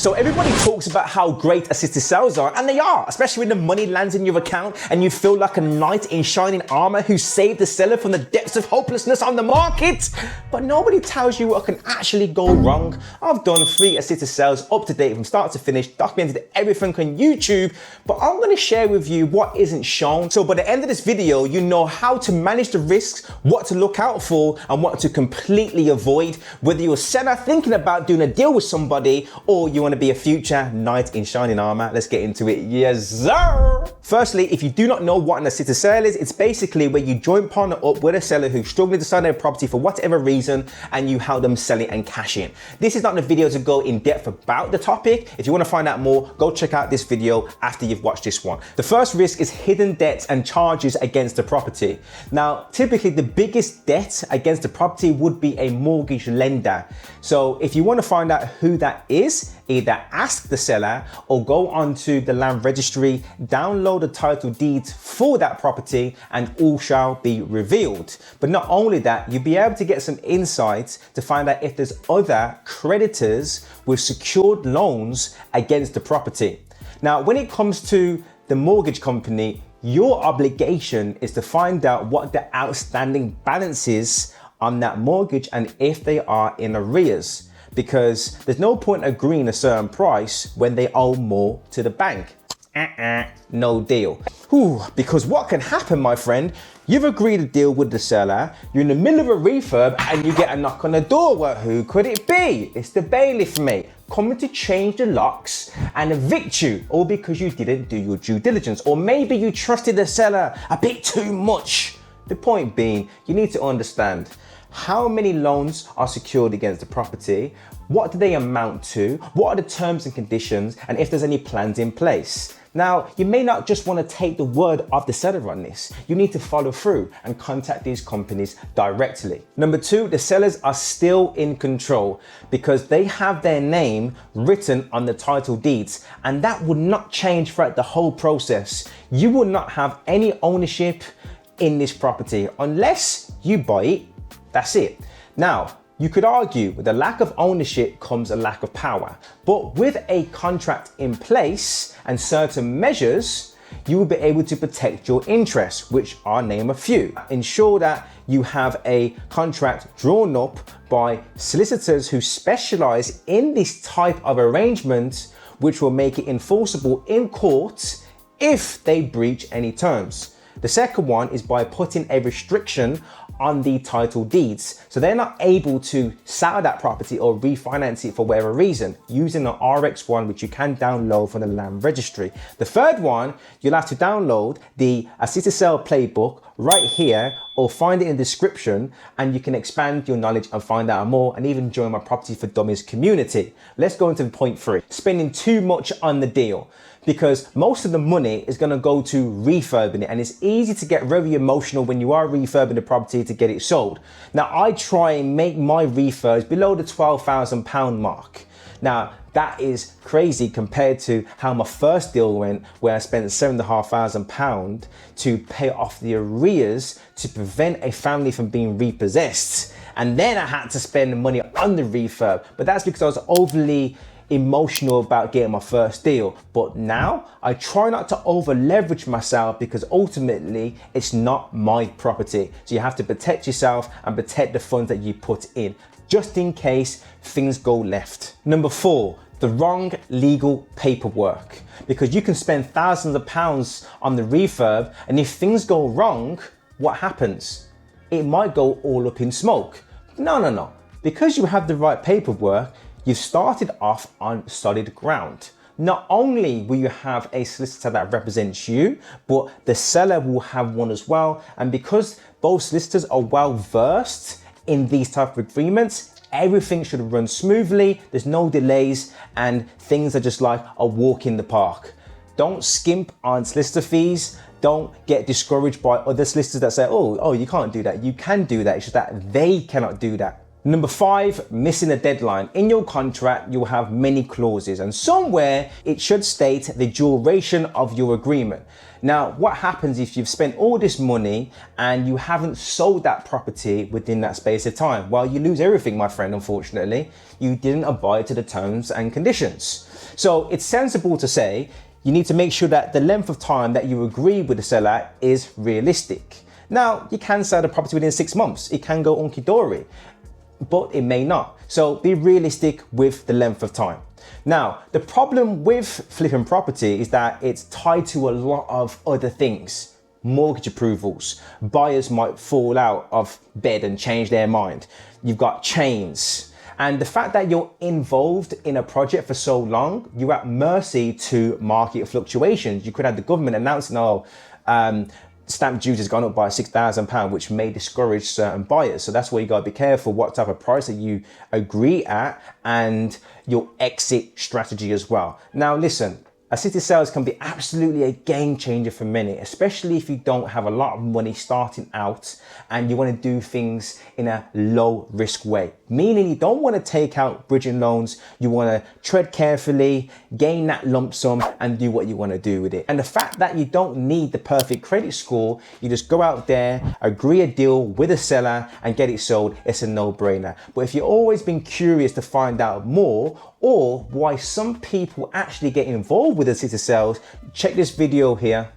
So everybody talks about how great assisted sales are, and they are, especially when the money lands in your account and you feel like a knight in shining armor who saved the seller from the depths of hopelessness on the market. But nobody tells you what can actually go wrong. I've done 3 assisted sales up to date from start to finish, documented everything on YouTube, but I'm going to share with you what isn't shown. So by the end of this video, you know how to manage the risks, what to look out for, and what to completely avoid, whether you're a seller thinking about doing a deal with somebody or you want to be a future knight in shining armor. Let's get into it. Yes, sir. Firstly, if you do not know what an assisted sale is, it's basically where you joint partner up with a seller who's struggling to sell their property for whatever reason, and you help them sell it and cash in. This is not the video to go in depth about the topic. If you want to find out more, go check out this video after you've watched this one. The first risk is hidden debts and charges against the property. Now, typically the biggest debt against the property would be a mortgage lender. So if you want to find out who that is, either ask the seller or go onto the land registry, download the title deeds for that property, and all shall be revealed. But not only that, you'll be able to get some insights to find out if there's other creditors with secured loans against the property. Now, when it comes to the mortgage company, your obligation is to find out what the outstanding balance is on that mortgage and if they are in arrears, because there's no point agreeing a certain price when they owe more to the bank. No deal. Because what can happen, my friend, you've agreed a deal with the seller, you're in the middle of a refurb and you get a knock on the door. Well, who could it be? It's the bailiff, mate, coming to change the locks and evict you, all because you didn't do your due diligence, or maybe you trusted the seller a bit too much. The point being, you need to understand how many loans are secured against the property, what do they amount to, what are the terms and conditions, and if there's any plans in place. Now, you may not just want to take the word of the seller on this. You need to follow through and contact these companies directly. Number 2, the sellers are still in control because they have their name written on the title deeds, and that would not change throughout the whole process. You will not have any ownership in this property unless you buy it. That's it. Now, you could argue with a lack of ownership comes a lack of power, but with a contract in place and certain measures, you will be able to protect your interests, which I'll name a few. Ensure that you have a contract drawn up by solicitors who specialize in this type of arrangement, which will make it enforceable in court if they breach any terms. The second one is by putting a restriction on the title deeds, so they're not able to sell that property or refinance it for whatever reason, using an RX1, which you can download from the land registry. The third one, you'll have to download the assisted sale playbook right here, or find it in the description, and you can expand your knowledge and find out more, and even join my Property for Dummies community. Let's go into point 3, spending too much on the deal, because most of the money is going to go to refurbing it, and it's easy to get very emotional when you are refurbing the property to get it sold. Now, I try and make my refurbs below the £12,000 mark. Now, that is crazy compared to how my first deal went, where I spent £7,500 to pay off the arrears to prevent a family from being repossessed. And then I had to spend money on the refurb, but that's because I was overly emotional about getting my first deal. But now I try not to over leverage myself, because ultimately it's not my property. So you have to protect yourself and protect the funds that you put in, just in case things go left. Number 4, the wrong legal paperwork, because you can spend thousands of pounds on the refurb, and if things go wrong, what happens? It might go all up in smoke. No. Because you have the right paperwork, you've started off on solid ground. Not only will you have a solicitor that represents you, but the seller will have one as well. And because both solicitors are well versed in these type of agreements, everything should run smoothly, there's no delays, and things are just like a walk in the park. Don't skimp on solicitor fees. Don't get discouraged by other solicitors that say, oh, you can't do that. You can do that, it's just that they cannot do that. Number 5, missing a deadline. In your contract, you'll have many clauses, and somewhere it should state the duration of your agreement. Now, what happens if you've spent all this money and you haven't sold that property within that space of time? Well, you lose everything, my friend, unfortunately. You didn't abide to the terms and conditions. So it's sensible to say you need to make sure that the length of time that you agree with the seller is realistic. Now, you can sell the property within 6 months. It can go hunky-dory, but it may not. So be realistic with the length of time. Now, the problem with flipping property is that it's tied to a lot of other things. Mortgage approvals, buyers might fall out of bed and change their mind. You've got chains. And the fact that you're involved in a project for so long, you're at mercy to market fluctuations. You could have the government announcing, stamp duty has gone up by £6,000, which may discourage certain buyers. So that's why you got to be careful what type of price that you agree at and your exit strategy as well. Now, listen, assisted sales can be absolutely a game changer for many, especially if you don't have a lot of money starting out and you want to do things in a low risk way. Meaning you don't want to take out bridging loans, you want to tread carefully, gain that lump sum and do what you want to do with it. And the fact that you don't need the perfect credit score, you just go out there, agree a deal with a seller and get it sold, it's a no-brainer. But if you've always been curious to find out more or why some people actually get involved with assisted sales, check this video here